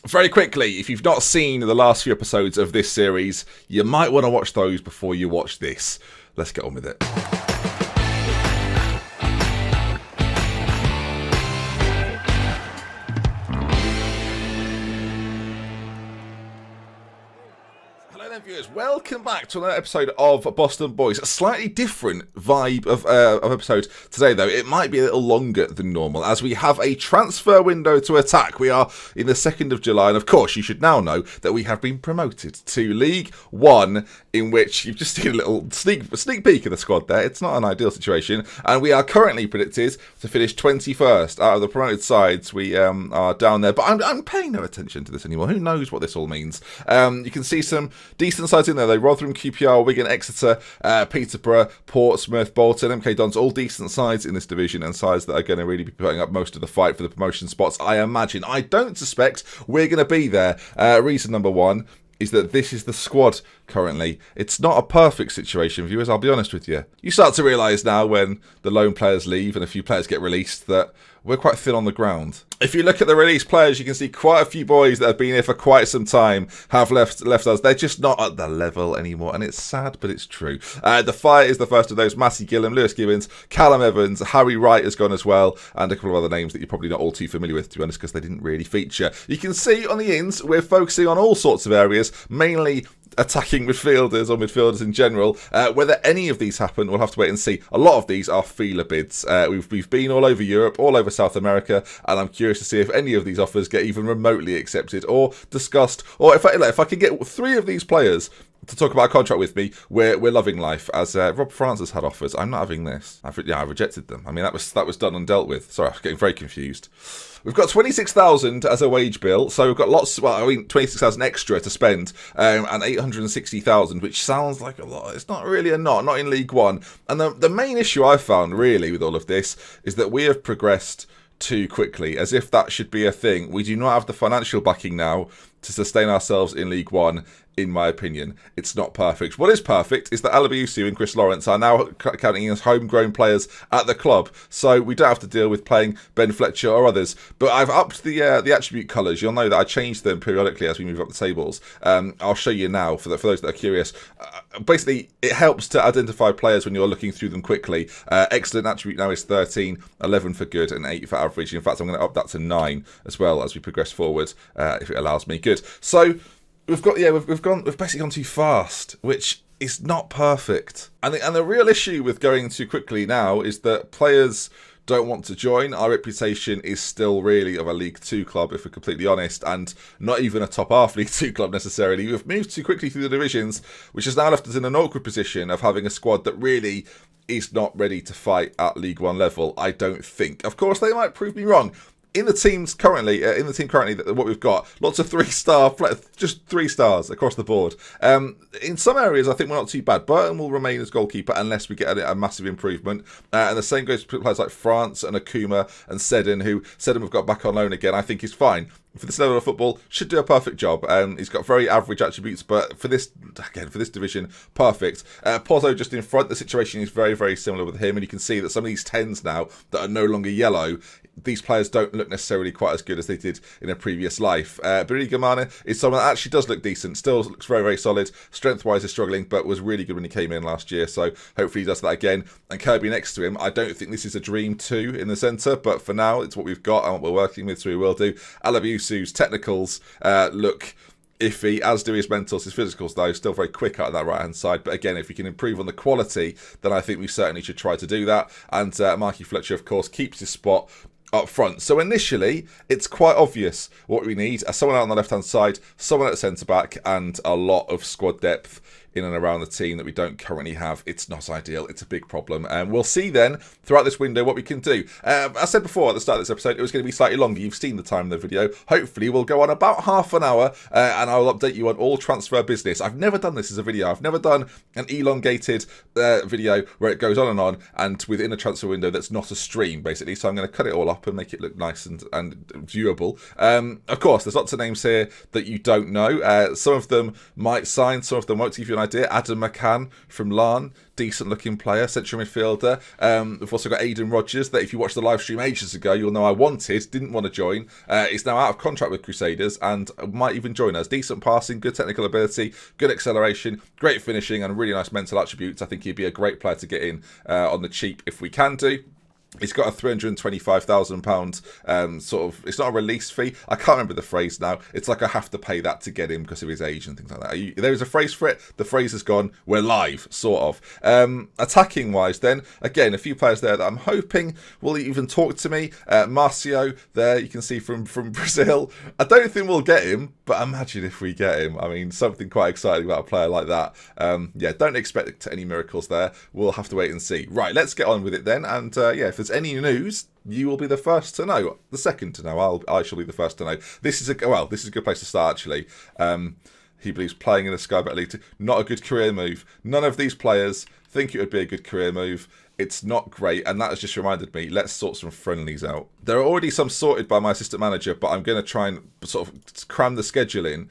Very quickly, if you've not seen the last few episodes of this series, you might want to watch those before you watch this. Let's get on with it. Viewers, welcome back to another episode of Boston Boys. A slightly different vibe of episode today, though. It might be a little longer than normal, as we have a transfer window to attack. We are in the 2nd of July, and of course, you should now know that we have been promoted to League One, in which you've just seen a little sneak peek of the squad there. It's not an ideal situation, and we are currently predicted to finish 21st out of the promoted sides. We are down there, but I'm paying no attention to this anymore. Who knows what this all means? You can see some decent sides in there though. Rotherham, QPR, Wigan, Exeter, Peterborough, Portsmouth, Bolton, MK Dons, all decent sides in this division, and sides that are going to really be putting up most of the fight for the promotion spots, I imagine. I don't suspect we're going to be there. Reason number one is that this is the squad currently. It's not a perfect situation, viewers, I'll be honest with you. You start to realise now when the loan players leave and a few players get released that we're quite thin on the ground. If you look at the released players, you can see quite a few boys that have been here for quite some time have left us. They're just not at the level anymore, and it's sad, but it's true. The Fire is the first of those. Matty Gillam, Lewis Gibbons, Callum Evans, Harry Wright has gone as well, and a couple of other names that you're probably not all too familiar with, to be honest, because they didn't really feature. You can see on the ins, we're focusing on all sorts of areas, mainly attacking midfielders or midfielders in general. Whether any of these happen, we'll have to wait and see. A lot of these are feeler bids. We've been all over Europe, all over South America, and I'm curious to see if any of these offers get even remotely accepted or discussed, or if I can get 3 of these players to talk about a contract with me, we're loving life. As Rob Francis had offers, I'm not having this. I rejected them. I mean, that was done and dealt with. Sorry, I was getting very confused. We've got 26,000 as a wage bill, so we've got 26,000 extra to spend, and 860,000, which sounds like a lot. It's not really not in League One. And the main issue I've found, really, with all of this, is that we have progressed too quickly, as if that should be a thing. We do not have the financial backing now to sustain ourselves in League One. In my opinion, it's not perfect. What is perfect is that Alabiusu and Chris Lawrence are now counting as homegrown players at the club, so we don't have to deal with playing Ben Fletcher or others. But I've upped the attribute colours. You'll know that I change them periodically as we move up the tables. I'll show you now for those that are curious. Basically, it helps to identify players when you're looking through them quickly. Excellent attribute now is 13, 11 for good, and 8 for average. In fact, I'm going to up that to 9 as well as we progress forward, if it allows me. Good. So we've basically gone too fast, which is not perfect. And the real issue with going too quickly now is that players don't want to join. Our reputation is still really of a League 2 club, if we're completely honest, and not even a top half League 2 club necessarily. We've moved too quickly through the divisions, which has now left us in an awkward position of having a squad that really is not ready to fight at League 1 level, I don't think. Of course, they might prove me wrong. In the team currently, what we've got, lots of 3-star, just 3 stars across the board. In some areas, I think we're not too bad. Burton will remain as goalkeeper unless we get a massive improvement. And the same goes for players like France and Akuma and Seddon, who Seddon we've got back on loan again. I think is fine. For this level of football, should do a perfect job. He's got very average attributes, but for this division, perfect. Pozzo just in front, the situation is very, very similar with him, and you can see that some of these 10s now that are no longer yellow, these players don't look necessarily quite as good as they did in a previous life. Birigi Gamana is someone that actually does look decent, still looks very, very solid. Strength-wise is struggling, but was really good when he came in last year, so hopefully he does that again. And Kirby next to him, I don't think this is a dream 2 in the centre, but for now, it's what we've got and what we're working with, so we will do. Alabiusu's technicals look iffy, as do his mentals. His physicals, though, still very quick out of that right-hand side. But again, if we can improve on the quality, then I think we certainly should try to do that. And Marky Fletcher, of course, keeps his spot up front. So initially, it's quite obvious what we need. Someone out on the left-hand side, someone at centre-back, and a lot of squad depth in and around the team that we don't currently have. It's not ideal. It's a big problem. And we'll see then, throughout this window, what we can do. I said before at the start of this episode, it was going to be slightly longer. You've seen the time in the video. Hopefully, we'll go on about half an hour, and I'll update you on all transfer business. I've never done this as a video. I've never done an elongated video where it goes on, and within a transfer window that's not a stream, basically. So I'm going to cut it all up and make it look nice and viewable. Of course, there's lots of names here that you don't know. Some of them might sign, some of them won't. To give you an idea. Adam McCann from Larne, decent looking player, central midfielder. We've also got Aidan Rodgers, that if you watched the live stream ages ago, you'll know I didn't want to join. He's now out of contract with Crusaders and might even join us. Decent passing, good technical ability, good acceleration, great finishing, and really nice mental attributes. I think he'd be a great player to get in on the cheap if we can do. He's got a £325,000 sort of, it's not a release fee. I can't remember the phrase now. It's like I have to pay that to get him because of his age and things like that. There is a phrase for it. The phrase has gone. We're live, sort of. Attacking wise then, again, a few players there that I'm hoping will even talk to me. Marcio there, you can see from Brazil. I don't think we'll get him, but imagine if we get him. I mean, something quite exciting about a player like that. Yeah, don't expect any miracles there. We'll have to wait and see. Right, let's get on with it then. And yeah, if there's any news, you will be the first to know. The second to know. I shall be the first to know. This is a good place to start actually. He believes playing in the Sky Bet Elite, not a good career move. None of these players think it would be a good career move. It's not great, and that has just reminded me, let's sort some friendlies out. There are already some sorted by my assistant manager, but I'm going to try and sort of cram the schedule in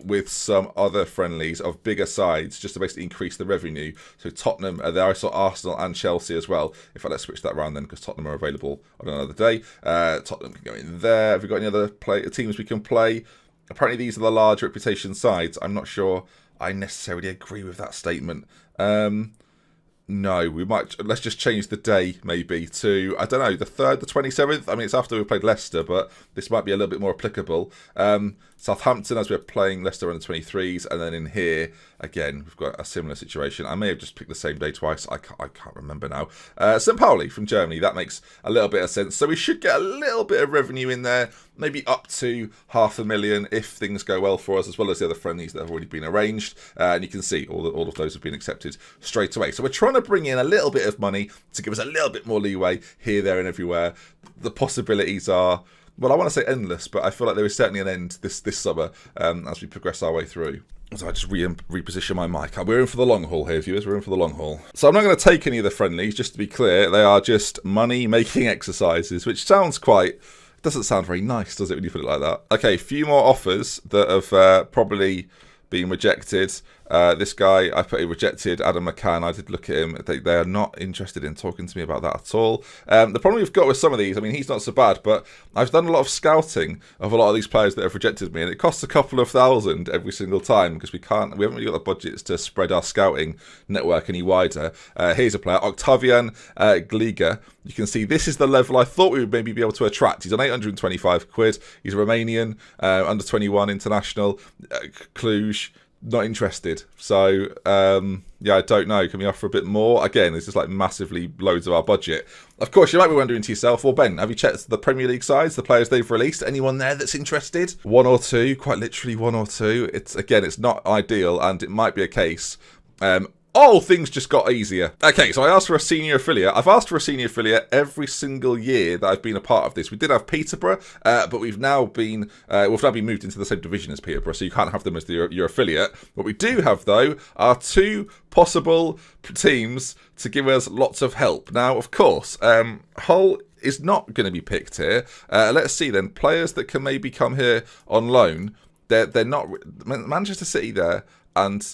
with some other friendlies of bigger sides, just to basically increase the revenue. So Tottenham are there, I saw Arsenal and Chelsea as well. In fact, let's switch that around then, because Tottenham are available on another day. Tottenham can go in there. Have we got any other teams we can play? Apparently these are the large reputation sides. I'm not sure I necessarily agree with that statement. No, let's just change the day maybe to, I don't know, the 3rd, the 27th. I mean, it's after we played Leicester, but this might be a little bit more applicable. Southampton, as we're playing Leicester on the 23s, and then in here, again, we've got a similar situation. I may have just picked the same day twice. I can't remember now. St. Pauli from Germany, that makes a little bit of sense. So we should get a little bit of revenue in there, maybe up to £500,000 if things go well for us, as well as the other friendlies that have already been arranged. And you can see all of those have been accepted straight away. So we're trying to bring in a little bit of money to give us a little bit more leeway here, there, and everywhere. The possibilities are, well, I want to say endless, but I feel like there is certainly an end this summer as we progress our way through. So I just reposition my mic. We're in for the long haul here, viewers. We're in for the long haul. So I'm not going to take any of the friendlies, just to be clear. They are just money-making exercises, which doesn't sound very nice, does it, when you put it like that? Okay, a few more offers that have probably been rejected. This guy, I put rejected, Adam McCann. I did look at him. They are not interested in talking to me about that at all. The problem we've got with some of these, I mean, he's not so bad, but I've done a lot of scouting of a lot of these players that have rejected me, and it costs a couple of thousand every single time because we haven't really got the budgets to spread our scouting network any wider. Here's a player, Octavian Gliga. You can see this is the level I thought we would maybe be able to attract. He's on 825 quid. He's a Romanian, under 21 international, Cluj. Not interested. So, yeah, I don't know. Can we offer a bit more? Again, this is like massively loads of our budget. Of course, you might be wondering to yourself, well, Ben, have you checked the Premier League sides, the players they've released? Anyone there that's interested? One or two, quite literally one or two. It's not ideal, and it might be a case. Oh, things just got easier. Okay, so I asked for a senior affiliate. I've asked for a senior affiliate every single year that I've been a part of this. We did have Peterborough, but we've now been moved into the same division as Peterborough, so you can't have them as your affiliate. What we do have, though, are two possible teams to give us lots of help. Now, of course, Hull is not going to be picked here. Let's see then. Players that can maybe come here on loan. They're not. Manchester City there, and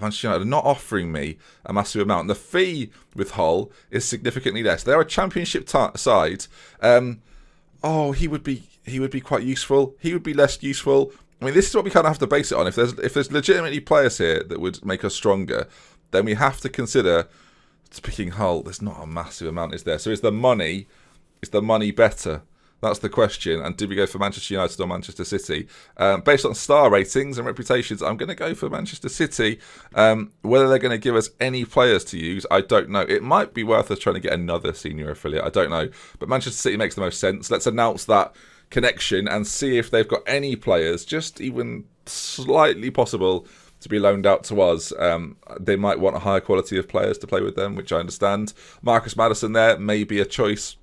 Manchester United are not offering me a massive amount. The fee with Hull is significantly less. They're a championship side. He would be quite useful. He would be less useful. I mean, this is what we kind of have to base it on. If there's legitimately players here that would make us stronger, then we have to consider picking Hull. There's not a massive amount, is there? So is the money better? That's the question. And did we go for Manchester United or Manchester City? Based on star ratings and reputations, I'm going to go for Manchester City. Whether they're going to give us any players to use, I don't know. It might be worth us trying to get another senior affiliate. I don't know. But Manchester City makes the most sense. Let's announce that connection and see if they've got any players, just even slightly possible, to be loaned out to us. They might want a higher quality of players to play with them, which I understand. Marcus Maddison there may be a choice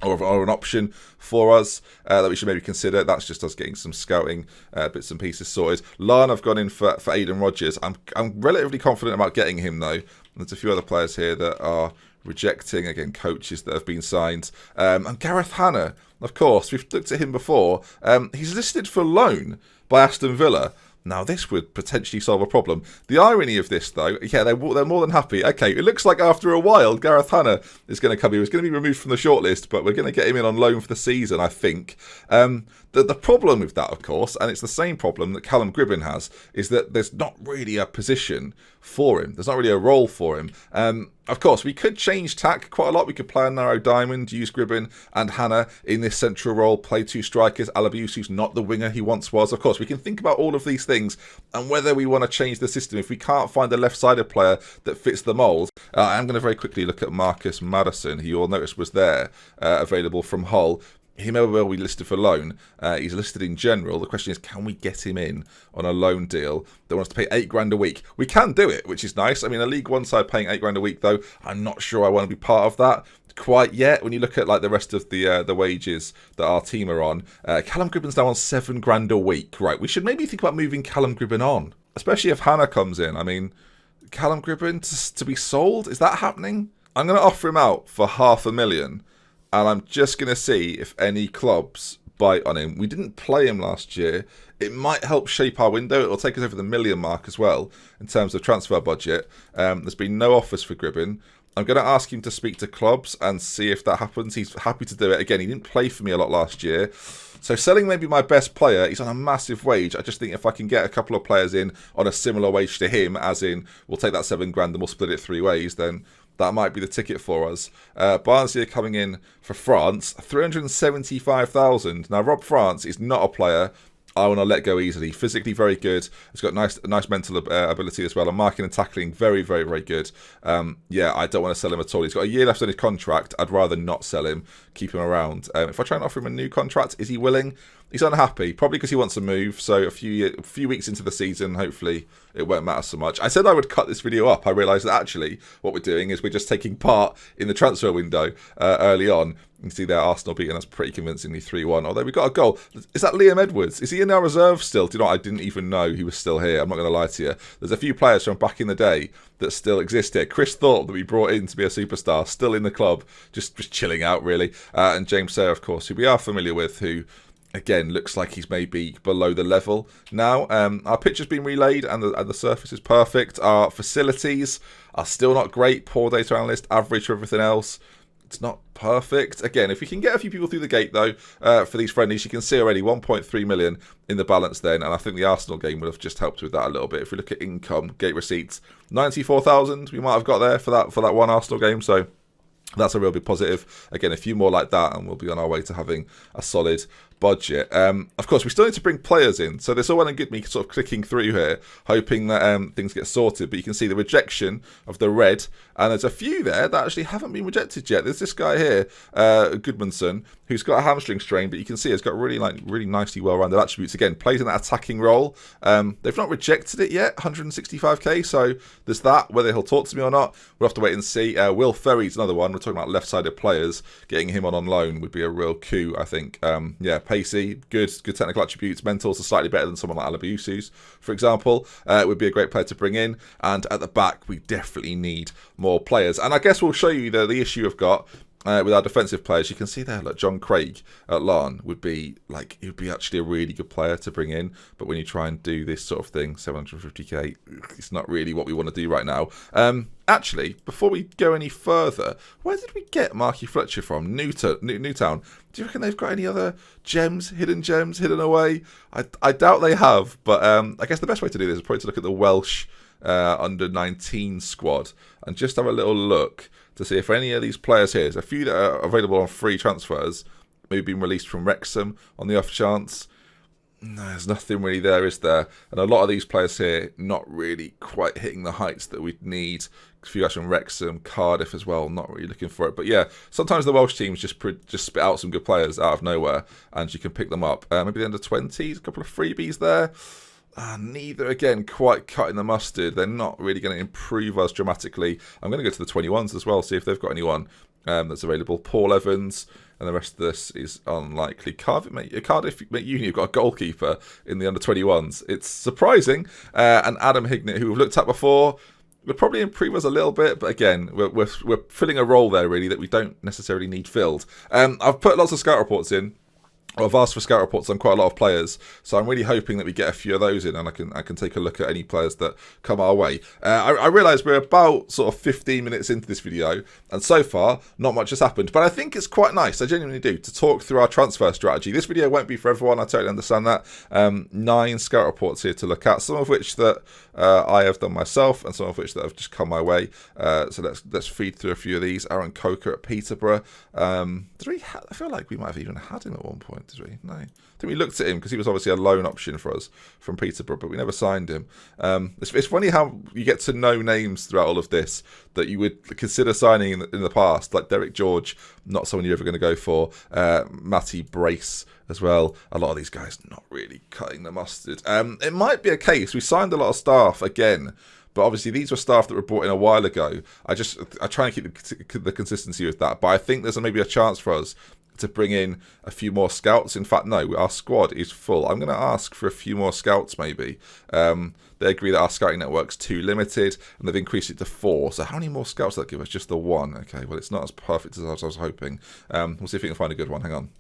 or an option for us that we should maybe consider. That's just us getting some scouting bits and pieces sorted. Larne, I've gone in for Aidan Rodgers. I'm relatively confident about getting him, though. There's a few other players here that are rejecting, again, coaches that have been signed. And Gareth Hanna, of course, we've looked at him before. He's listed for loan by Aston Villa. Now, this would potentially solve a problem. The irony of this, though, yeah, they're more than happy. Okay, it looks like after a while, Gareth Hanna is going to come. He was going to be removed from the shortlist, but we're going to get him in on loan for the season, I think. The problem with that, of course, and it's the same problem that Callum Gribbin has, is that there's not really a position for him. There's not really a role for him. Of course, we could change tack quite a lot. We could play a narrow diamond, use Gribbin and Hanna in this central role, play two strikers. Alabiusu's not the winger he once was. Of course, we can think about all of these things and whether we want to change the system. If we can't find a left-sided player that fits the mould, I'm going to very quickly look at Marcus Madison, who you'll notice was there, available from Hull. He may well be listed for loan. He's listed in general. The question is, can we get him in on a loan deal that wants to pay $8,000 a week? We can do it, which is nice. I mean, a League One side paying $8,000 a week, though, I'm not sure I want to be part of that quite yet. When you look at like the rest of the wages that our team are on, Callum Gribbin's now on $7,000 a week. Right, we should maybe think about moving Callum Gribbin on, especially if Hanna comes in. I mean, Callum Gribbin to be sold, is that happening? I'm going to offer him out for $500,000. And I'm just going to see if any clubs bite on him. We didn't play him last year. It might help shape our window. It'll take us over the million mark as well in terms of transfer budget. There's been no offers for Gribbin. I'm going to ask him to speak to clubs and see if that happens. He's happy to do it. Again, he didn't play for me a lot last year. So selling maybe my best player, he's on a massive wage. I just think if I can get a couple of players in on a similar wage to him, as in we'll take that $7,000 and we'll split it 3 ways, then that might be the ticket for us. Barnsley are coming in for France, 375,000. Now, Rob France is not a player I want to let go easily. Physically very good. He's got nice mental ability as well. And marking and tackling, very, very, very good. Yeah, I don't want to sell him at all. He's got a year left on his contract. I'd rather not sell him, keep him around. If I try and offer him a new contract, is he willing? He's unhappy, probably because he wants to move. So a few weeks into the season, hopefully it won't matter so much. I said I would cut this video up. I realised that actually what we're doing is we're just taking part in the transfer window early on. You can see there Arsenal beating us pretty convincingly 3-1. Although we got a goal. Is that Liam Edwards? Is he in our reserve still? Do you know what? I didn't even know he was still here. I'm not going to lie to you. There's a few players from back in the day that still exist here. Chris Thorpe, that we brought in to be a superstar, still in the club, just chilling out really. And James Sayer, of course, who we are familiar with, who again looks like he's maybe below the level now. Our pitch has been relayed and the surface is perfect. Our facilities are still not great. Poor data analyst, average for everything else. It's not perfect. Again, if we can get a few people through the gate, though, for these friendlies, you can see already 1.3 million in the balance then. And I think the Arsenal game would have just helped with that a little bit. If we look at income, gate receipts, 94,000 we might have got there for that one Arsenal game. So that's a real big positive. Again, a few more like that and we'll be on our way to having a solid budget. Of course, we still need to bring players in. So this all well and good me sort of clicking through here, hoping that things get sorted. But you can see the rejection of the red. And there's a few there that actually haven't been rejected yet. There's this guy here, Goodmanson, who's got a hamstring strain. But you can see he's got really nicely well-rounded attributes. Again, plays in that attacking role. They've not rejected it yet, 165k. So there's that. Whether he'll talk to me or not, we'll have to wait and see. Will Ferry's another one. We're talking about left-sided players. Getting him on loan would be a real coup, I think. Yeah, pacey, good technical attributes. Mentals are slightly better than someone like Alabiusu's, for example. Would be a great player to bring in. And at the back, we definitely need more players. And I guess we'll show you the issue we've got with our defensive players. You can see there, look, John Craig at Larne would be actually a really good player to bring in. But when you try and do this sort of thing, 750k, it's not really what we want to do right now. Actually, before we go any further, where did we get Marky Fletcher from? Newtown. Do you reckon they've got any other hidden gems hidden away? I doubt they have, but I guess the best way to do this is probably to look at the Welsh under 19 squad and just have a little look to see if any of these players here, there's a few that are available on free transfers, maybe being released from Wrexham on the off chance. No, there's nothing really there, is there? And a lot of these players here not really quite hitting the heights that we'd need. A few guys from Wrexham, Cardiff as well, not really looking for it. But yeah, sometimes the Welsh teams just spit out some good players out of nowhere and you can pick them up. Maybe the under 20s, a couple of freebies there. Neither, again, quite cutting the mustard. They're not really going to improve us dramatically. I'm going to go to the 21s as well, see if they've got anyone that's available. Paul Evans, and the rest of this is unlikely. Cardiff Uni have got a goalkeeper in the under 21s. It's surprising. And Adam Hignett, who we've looked at before, would probably improve us a little bit, but again, we're filling a role there really that we don't necessarily need filled. I've put lots of scout reports in I've asked for scout reports on quite a lot of players, so I'm really hoping that we get a few of those in, and I can take a look at any players that come our way. I realise we're about sort of 15 minutes into this video, and so far not much has happened, but I think it's quite nice, I genuinely do, to talk through our transfer strategy. This video won't be for everyone, I totally understand that. 9 scout reports here to look at, some of which that I have done myself, and some of which that have just come my way. So let's feed through a few of these. Aaron Coker at Peterborough. I feel like we might have even had him at one point. Did we? No. I think we looked at him because he was obviously a loan option for us from Peterborough, but we never signed him. It's funny how you get to know names throughout all of this that you would consider signing in the past, like Derek George, not someone you're ever going to go for. Matty Brace as well. A lot of these guys not really cutting the mustard. It might be a case we signed a lot of staff again, but obviously these were staff that were brought in a while ago. I try and keep the consistency with that, but I think there's maybe a chance for us to bring in a few more scouts. In fact, no, our squad is full. I'm going to ask for a few more scouts maybe. They agree that our scouting network's too limited, and they've increased it to 4. So how many more scouts does that give us? Just the 1. Okay, well, it's not as perfect as I was hoping. We'll see if we can find a good one. Hang on.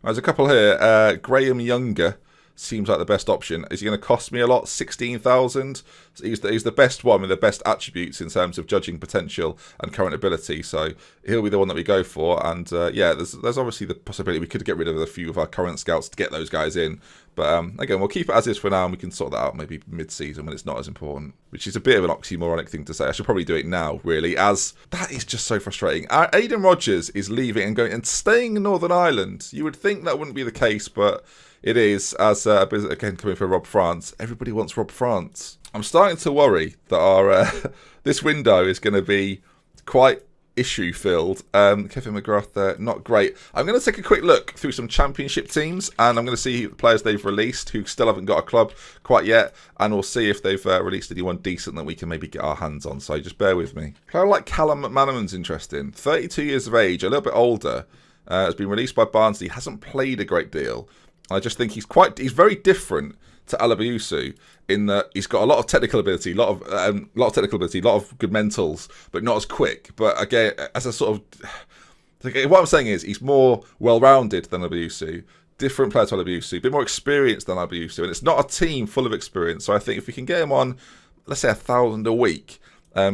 There's a couple here. Graham Younger seems like the best option. Is he going to cost me a lot? 16,000. He's the best one with the best attributes in terms of judging potential and current ability. So he'll be the one that we go for. And yeah, there's obviously the possibility we could get rid of a few of our current scouts to get those guys in. But again, we'll keep it as is for now, and we can sort that out maybe mid-season when it's not as important. Which is a bit of an oxymoronic thing to say. I should probably do it now, really, as that is just so frustrating. Aidan Rodgers is leaving and going and staying in Northern Ireland. You would think that wouldn't be the case, but it is, as again coming from Rob France. Everybody wants Rob France. I'm starting to worry that our this window is going to be quite issue-filled. Kevin McGrath there, not great. I'm going to take a quick look through some championship teams, and I'm going to see the players they've released who still haven't got a club quite yet, and we'll see if they've released anyone decent that we can maybe get our hands on. So just bear with me. A player like Callum McManaman's interesting. 32 years of age, a little bit older. Has been released by Barnsley. Hasn't played a great deal. I just think he's very different to Alabiusu in that he's got a lot of technical ability, a lot of good mentals, but not as quick. But again, as a sort of, what I'm saying is he's more well-rounded than Alabiusu, different player to Alabiusu, a bit more experienced than Alabiusu, and it's not a team full of experience. So I think if we can get him on, let's say 1,000 a week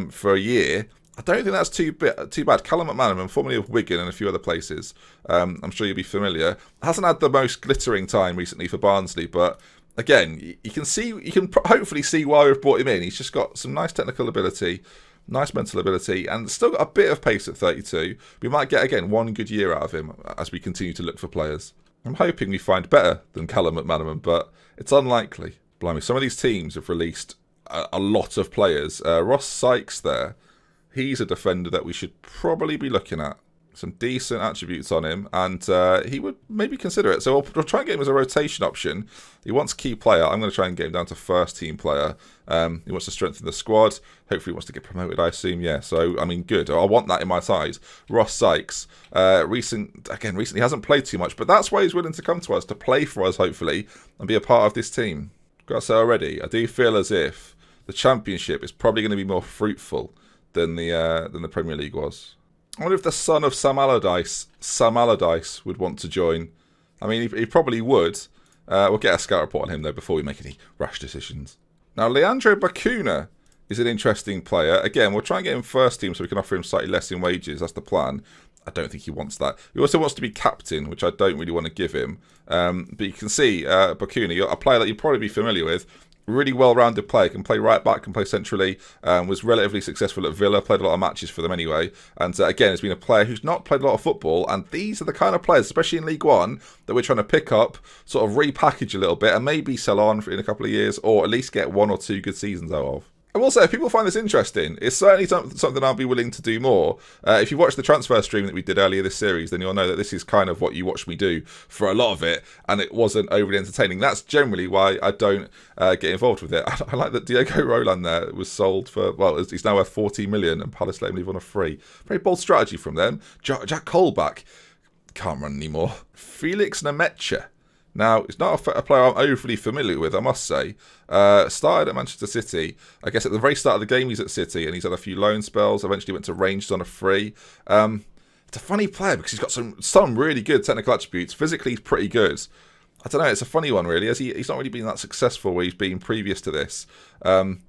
for a year, I don't think that's too bad. Callum McManaman, formerly of Wigan and a few other places, I'm sure you'll be familiar, hasn't had the most glittering time recently for Barnsley, but again, you can hopefully see why we've brought him in. He's just got some nice technical ability, nice mental ability, and still got a bit of pace at 32. We might get, again, one good year out of him as we continue to look for players. I'm hoping we find better than Callum McManaman, but it's unlikely. Blimey, some of these teams have released a lot of players. Ross Sykes there. He's a defender that we should probably be looking at. Some decent attributes on him, and he would maybe consider it. So we'll try and get him as a rotation option. He wants key player. I'm going to try and get him down to first team player. He wants to strengthen the squad. Hopefully he wants to get promoted, I assume. Yeah, so, I mean, good. I want that in my size. Ross Sykes, recently hasn't played too much, but that's why he's willing to come to us, to play for us, hopefully, and be a part of this team. Got to say already, I do feel as if the Championship is probably going to be more fruitful than the Premier League was. I wonder if the son of Sam Allardyce would want to join. I mean, he probably would. We'll get a scout report on him, though, before we make any rash decisions. Now, Leandro Bacuna is an interesting player. Again, we'll try and get him first team so we can offer him slightly less in wages. That's the plan. I don't think he wants that. He also wants to be captain, which I don't really want to give him. But you can see Bacuna, a player that you'd probably be familiar with, really well-rounded player, can play right back, can play centrally, was relatively successful at Villa, played a lot of matches for them anyway, and again has been a player who's not played a lot of football, and these are the kind of players, especially in League One, that we're trying to pick up, sort of repackage a little bit, and maybe sell on in a couple of years, or at least get 1 or 2 good seasons out of. I will say, if people find this interesting, it's certainly something I'll be willing to do more. If you watched the transfer stream that we did earlier this series, then you'll know that this is kind of what you watch me do for a lot of it, and it wasn't overly entertaining. That's generally why I don't get involved with it. I like that Diego Roland there was sold for, well, he's now worth 40 million, and Palace let him leave on a free. Very bold strategy from them. Jack Colback can't run anymore. Felix Nemecha. Now, it's not a player I'm overly familiar with, I must say. Started at Manchester City. I guess at the very start of the game he's at City, and he's had a few loan spells. Eventually went to Rangers on a free. It's a funny player because he's got some really good technical attributes. Physically, he's pretty good. I don't know. It's a funny one, really. He's not really been that successful where he's been previous to this. I'm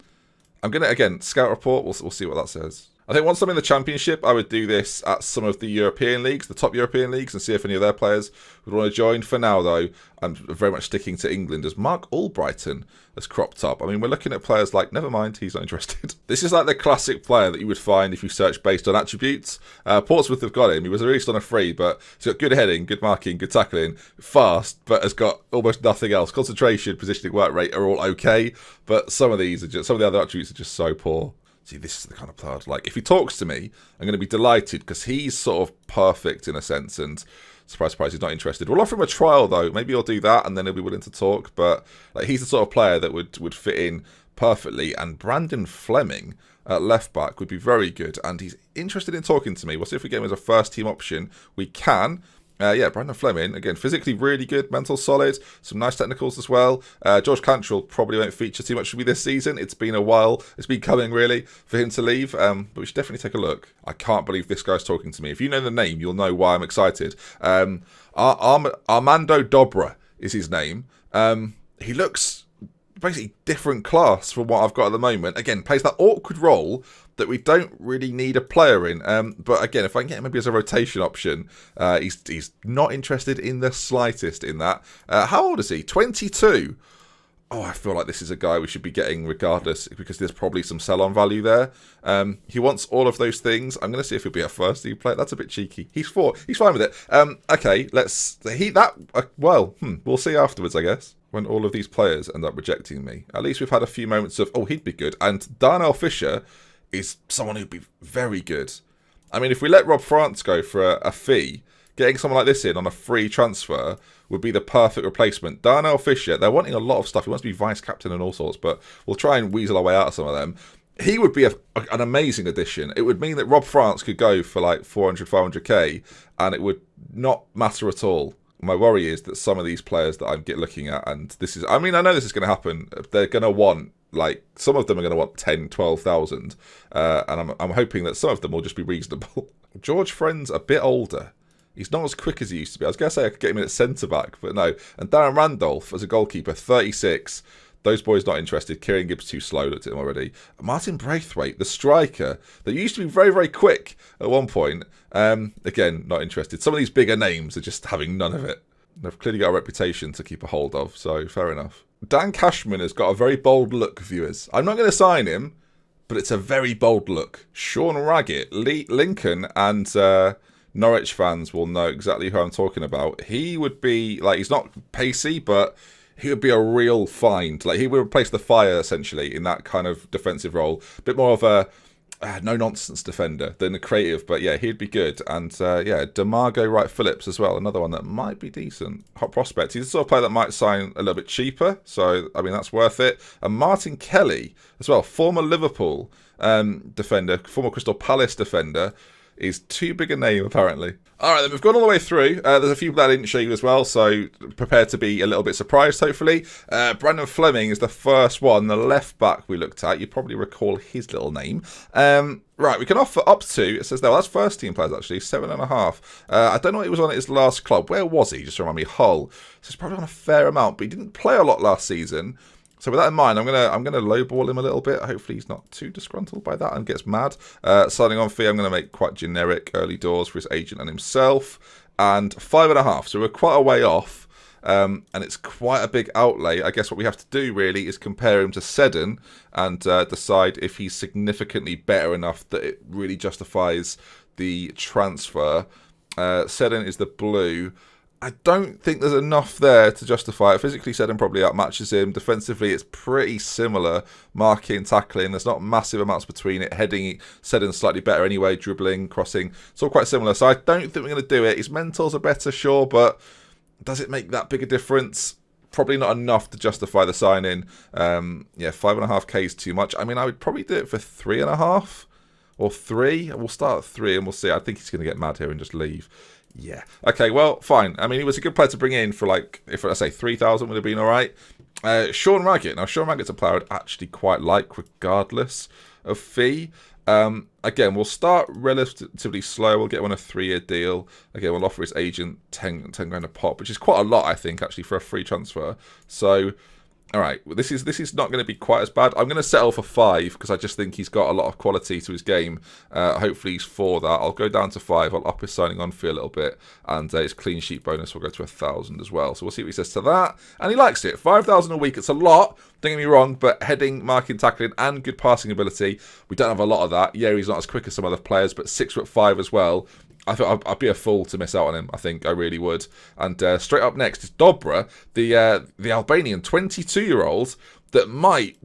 going to, again, scout report. We'll see what that says. I think once I'm in the Championship, I would do this at some of the European leagues, the top European leagues, and see if any of their players would want to join. For now, though, I'm very much sticking to England as Mark Albrighton has cropped up. I mean, we're looking at players like, never mind, he's not interested. This is like the classic player that you would find if you search based on attributes. Portsmouth have got him. He was released on a free, but he's got good heading, good marking, good tackling, fast, but has got almost nothing else. Concentration, positioning, work rate are all okay, but some of the other attributes are just so poor. See, this is the kind of player I'd like. If he talks to me, I'm going to be delighted because he's sort of perfect in a sense, and surprise, surprise, he's not interested. We'll offer him a trial, though. Maybe he'll do that, and then he'll be willing to talk. But like, he's the sort of player that would fit in perfectly. And Brandon Fleming at left back would be very good, and he's interested in talking to me. We'll see if we get him as a first-team option. We can. Yeah, Brandon Fleming, again, physically really good, mental solid, some nice technicals as well. George Cantrell probably won't feature too much for me this season. It's been a while. It's been coming, really, for him to leave. But we should definitely take a look. I can't believe this guy's talking to me. If you know the name, you'll know why I'm excited. Armando Dobra is his name. He looks basically different class from what I've got at the moment. Again, plays that awkward role that we don't really need a player in. But again, if I can get him maybe as a rotation option, he's not interested in the slightest in that. How old is he? 22. Oh, I feel like this is a guy we should be getting regardless because there's probably some sell-on value there. He wants all of those things. I'm going to see if he'll be a first-team player. That's a bit cheeky. He's fine with it. Okay, we'll see afterwards, I guess, when all of these players end up rejecting me. At least we've had a few moments of, oh, he'd be good. And Darnell Fisher is someone who'd be very good. I mean, if we let Rob France go for a fee, getting someone like this in on a free transfer would be the perfect replacement. Darnell Fisher, they're wanting a lot of stuff. He wants to be vice-captain and all sorts, but we'll try and weasel our way out of some of them. He would be an amazing addition. It would mean that Rob France could go for like 400, 500k, and it would not matter at all. My worry is that some of these players that I'm looking at, and this is, I mean, I know this is going to happen. They're going to want, like, some of them are going to want 10, 12,000. And I'm hoping that some of them will just be reasonable. George Friend's a bit older. He's not as quick as he used to be. I was going to say I could get him in at centre-back, but no. And Darren Randolph as a goalkeeper, 36. Those boys not interested. Kieran Gibbs too slow, looked at him already. Martin Braithwaite, the striker, that used to be very, very quick at one point. Again, not interested. Some of these bigger names are just having none of it. They've clearly got a reputation to keep a hold of, so fair enough. Dan Cashman has got a very bold look, viewers. I'm not going to sign him, but it's a very bold look. Sean Raggett, Lincoln, and Norwich fans will know exactly who I'm talking about. He would be, like, he's not pacey, but he would be a real find. Like, he would replace the Fire, essentially, in that kind of defensive role. A bit more of a no-nonsense defender than a creative, but yeah, he'd be good. And yeah, DeMargo Wright-Phillips as well, another one that might be decent. Hot prospect. He's the sort of player that might sign a little bit cheaper, so, I mean, that's worth it. And Martin Kelly as well, former Liverpool defender, former Crystal Palace defender, is too big a name, apparently. All right, then we've gone all the way through. There's a few that I didn't show you as well, so prepare to be a little bit surprised, hopefully. Brandon Fleming is the first one, the left back we looked at. You probably recall his little name. Right, we can offer up to, it says there, well, that's first team players, actually, 7.5. I don't know what he was on at his last club. Where was he? Just remind me, Hull. So he's probably on a fair amount, but he didn't play a lot last season. So with that in mind, I'm gonna lowball him a little bit. Hopefully he's not too disgruntled by that and gets mad. Signing on fee, I'm going to make quite generic early doors for his agent and himself. And 5.5. So we're quite a way off. And it's quite a big outlay. I guess what we have to do really is compare him to Seddon and decide if he's significantly better enough that it really justifies the transfer. Seddon is the blue. I don't think there's enough there to justify it. Physically, Seddon probably outmatches him. Defensively, it's pretty similar. Marking, tackling, there's not massive amounts between it. Heading, Seddon's slightly better anyway. Dribbling, crossing, it's all quite similar. So I don't think we're going to do it. His mentals are better, sure, but does it make that big a difference? Probably not enough to justify the sign-in. Yeah, 5.5k is too much. I mean, I would probably do it for 3.5 or 3. We'll start at 3 and we'll see. I think he's going to get mad here and just leave. Yeah. Okay, well, fine. I mean, he was a good player to bring in for, like, if I say 3,000 would have been all right. Sean Raggett. Now, Sean Raggett's a player I'd actually quite like, regardless of fee. Again, we'll start relatively slow. We'll get him on a 3-year deal. Again, we'll offer his agent 10 grand a pop, which is quite a lot, I think, actually, for a free transfer. So, all right, this is not going to be quite as bad. I'm going to settle for 5 because I just think he's got a lot of quality to his game. Hopefully he's for that. I'll go down to 5. I'll up his signing on fee a little bit, and his clean sheet bonus will go to 1,000 as well. So we'll see what he says to that. And he likes it. 5,000 a week. It's a lot. Don't get me wrong, but heading, marking, tackling, and good passing ability, we don't have a lot of that. Yeah, he's not as quick as some other players, but 6'5" as well. I thought I'd be a fool to miss out on him. I think I really would. And straight up next is Dobra, the Albanian 22-year-old that might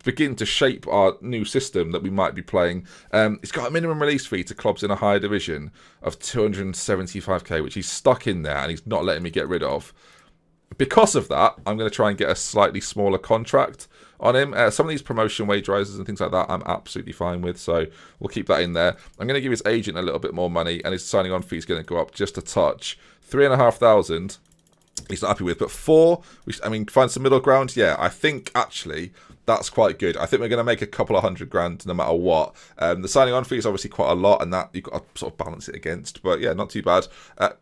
begin to shape our new system that we might be playing. He's got a minimum release fee to clubs in a higher division of 275k, which he's stuck in there and he's not letting me get rid of. Because of that, I'm going to try and get a slightly smaller contract on him. Some of these promotion wage rises and things like that, I'm absolutely fine with, so we'll keep that in there. I'm going to give his agent a little bit more money, and his signing on fee is going to go up just a touch. 3,500. He's not happy with, but 4. Find some middle ground. Yeah, I think actually that's quite good. I think we're going to make a couple of $100,000 no matter what. The signing on fee is obviously quite a lot, and that you've got to sort of balance it against. But yeah, not too bad.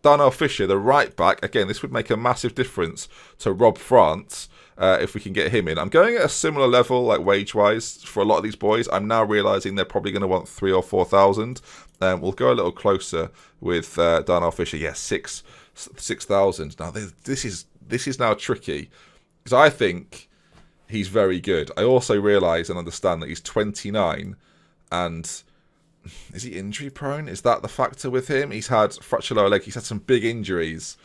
Darnell Fisher, the right back. Again, this would make a massive difference to Rob France. If we can get him in. I'm going at a similar level, like wage-wise, for a lot of these boys. I'm now realising they're probably going to want 3,000 or 4,000. We'll go a little closer with Darnell Fisher. Yeah, 6,000. Now, this is now tricky, because I think he's very good. I also realise and understand that he's 29, and is he injury-prone? Is that the factor with him? He's had fractured lower leg. He's had some big injuries.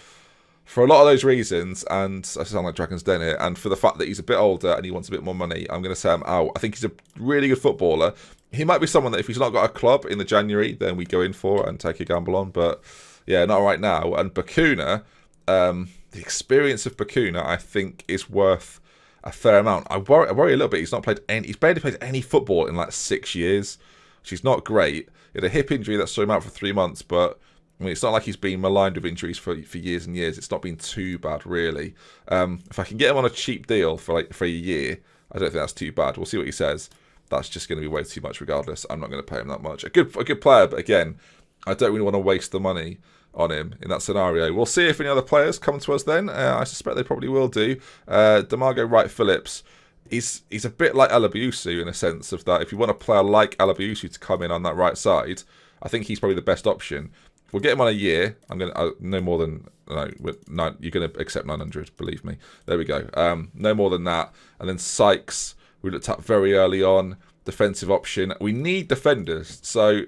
For a lot of those reasons, and I sound like Dragon's Den here, and for the fact that he's a bit older and he wants a bit more money, I'm going to say I'm out. I think he's a really good footballer. He might be someone that if he's not got a club in the January, then we go in for and take a gamble on. But yeah, not right now. And Bakuna, the experience of Bakuna, I think, is worth a fair amount. I worry a little bit. He's barely played any football in like 6 years, which is not great. He had a hip injury that saw him out for 3 months, but it's not like he's been maligned with injuries for years and years. It's not been too bad, really. If I can get him on a cheap deal for a year, I don't think that's too bad. We'll see what he says. That's just going to be way too much regardless. I'm not going to pay him that much. A good player, but again, I don't really want to waste the money on him in that scenario. We'll see if any other players come to us then. I suspect they probably will do. Demago Wright Phillips, he's a bit like Alabiusu in a sense of that. If you want a player like Alabiusu to come in on that right side, I think he's probably the best option. We'll get him on a year. I'm gonna no more than no. You're gonna accept 900. Believe me. There we go. No more than that. And then Sykes, we looked at very early on. Defensive option. We need defenders. So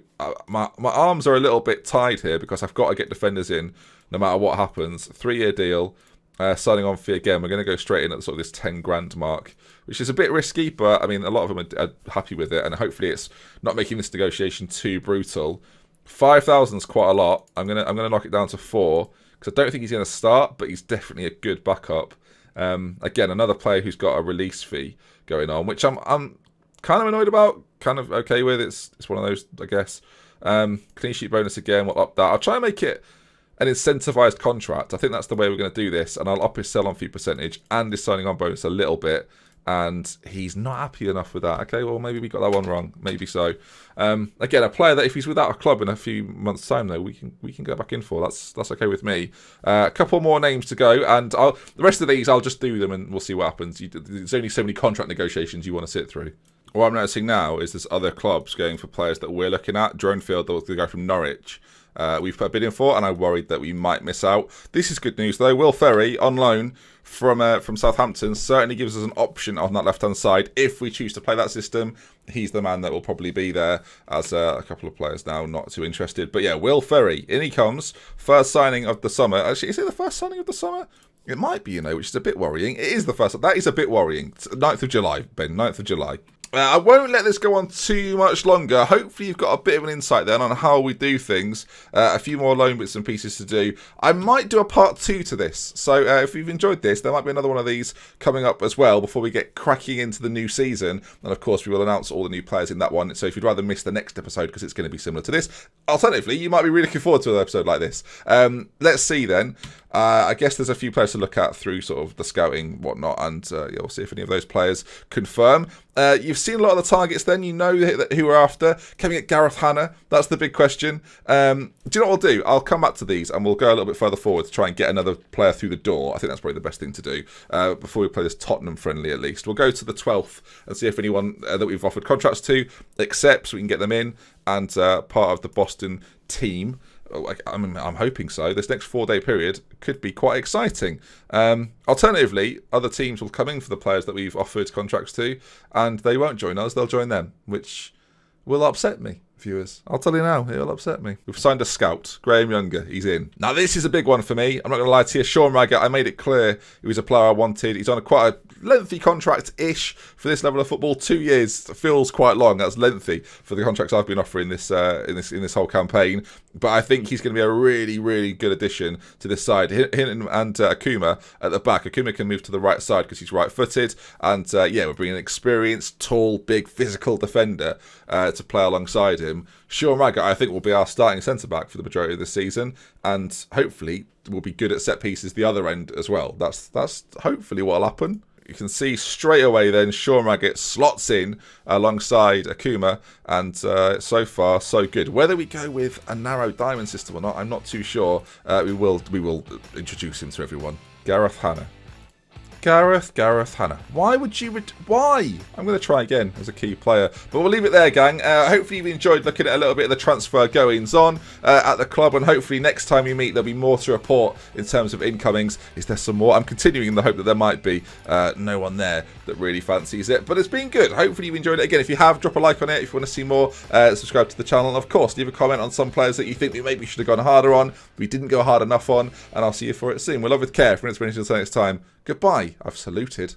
my arms are a little bit tied here because I've got to get defenders in no matter what happens. 3-year deal. Signing on fee again. We're going to go straight in at sort of this 10 grand mark, which is a bit risky, but I mean a lot of them are happy with it, and hopefully it's not making this negotiation too brutal. 5,000 is quite a lot. I'm gonna knock it down to 4 because I don't think he's going to start, but he's definitely a good backup. Again, another player who's got a release fee going on, which I'm kind of annoyed about, kind of okay with. It's one of those, I guess. Clean sheet bonus again. We'll up that. I'll try and make it an incentivized contract. I think that's the way we're going to do this, and I'll up his sell on fee percentage and his signing on bonus a little bit. And he's not happy enough with that. Okay, well, maybe we got that one wrong. Maybe so. Again, a player that if he's without a club in a few months' time, though, we can go back in for. That's okay with me. A couple more names to go, and the rest of these I'll just do them, and we'll see what happens. There's only so many contract negotiations you want to sit through. What I'm noticing now is there's other clubs going for players that we're looking at. Dronefield, the guy from Norwich. We've put a bid in for, and I'm worried that we might miss out. This is good news, though. Will Ferry, on loan from Southampton, certainly gives us an option on that left-hand side. If we choose to play that system, he's the man that will probably be there, as a couple of players now not too interested. But yeah, Will Ferry, in he comes. First signing of the summer. Actually, is it the first signing of the summer? It might be, which is a bit worrying. It is the first. That is a bit worrying. 9th of July, Ben, 9th of July. I won't let this go on too much longer. Hopefully you've got a bit of an insight then on how we do things. A few more loan bits and pieces to do. I might do a part 2 to this. So if you've enjoyed this, there might be another one of these coming up as well before we get cracking into the new season. And of course we will announce all the new players in that one. So if you'd rather miss the next episode because it's going to be similar to this, alternatively you might be really looking forward to an episode like this. Let's see then. I guess there's a few players to look at through sort of the scouting, whatnot, and we'll see if any of those players confirm. You've seen a lot of the targets then. You know who we're after. Can we get Gareth Hanna? That's the big question. Do you know what I'll do? I'll come back to these and we'll go a little bit further forward to try and get another player through the door. I think that's probably the best thing to do before we play this Tottenham friendly at least. We'll go to the 12th and see if anyone that we've offered contracts to accepts, so we can get them in and part of the Boston team. I'm hoping so. This next 4-day period could be quite exciting. Alternatively, other teams will come in for the players that we've offered contracts to, and they won't join us. They'll join them, which will upset me, viewers. I'll tell you now, it'll upset me. We've signed a scout, Graham Younger. He's in. Now, this is a big one for me. I'm not going to lie to you. Sean Raggett, I made it clear he was a player I wanted. He's on quite a lengthy contract-ish for this level of football. 2 years feels quite long. That's lengthy for the contracts I've been offering this in this whole campaign. But I think he's going to be a really, really good addition to this side. Him and Akuma at the back. Akuma can move to the right side because he's right-footed. And we're bringing an experienced, tall, big, physical defender to play alongside him. Sean Raggett, I think, will be our starting centre-back for the majority of the season. And hopefully will be good at set pieces the other end as well. That's hopefully what will happen. You can see straight away then Sean Raggett slots in alongside Akuma, and so far so good. Whether we go with a narrow diamond system or not, I'm not too sure. We will introduce him to everyone. Gareth Hanna. Gareth Hanna. Why would you... Why? I'm going to try again as a key player. But we'll leave it there, gang. Hopefully you've enjoyed looking at a little bit of the transfer goings on at the club. And hopefully next time we meet, there'll be more to report in terms of incomings. Is there some more? I'm continuing in the hope that there might be no one there that really fancies it. But it's been good. Hopefully you've enjoyed it. Again, if you have, drop a like on it. If you want to see more, subscribe to the channel. And of course, leave a comment on some players that you think we maybe should have gone harder on. We didn't go hard enough on. And I'll see you for it soon. We'll love with care. For inspiration until next time. Goodbye. I've saluted.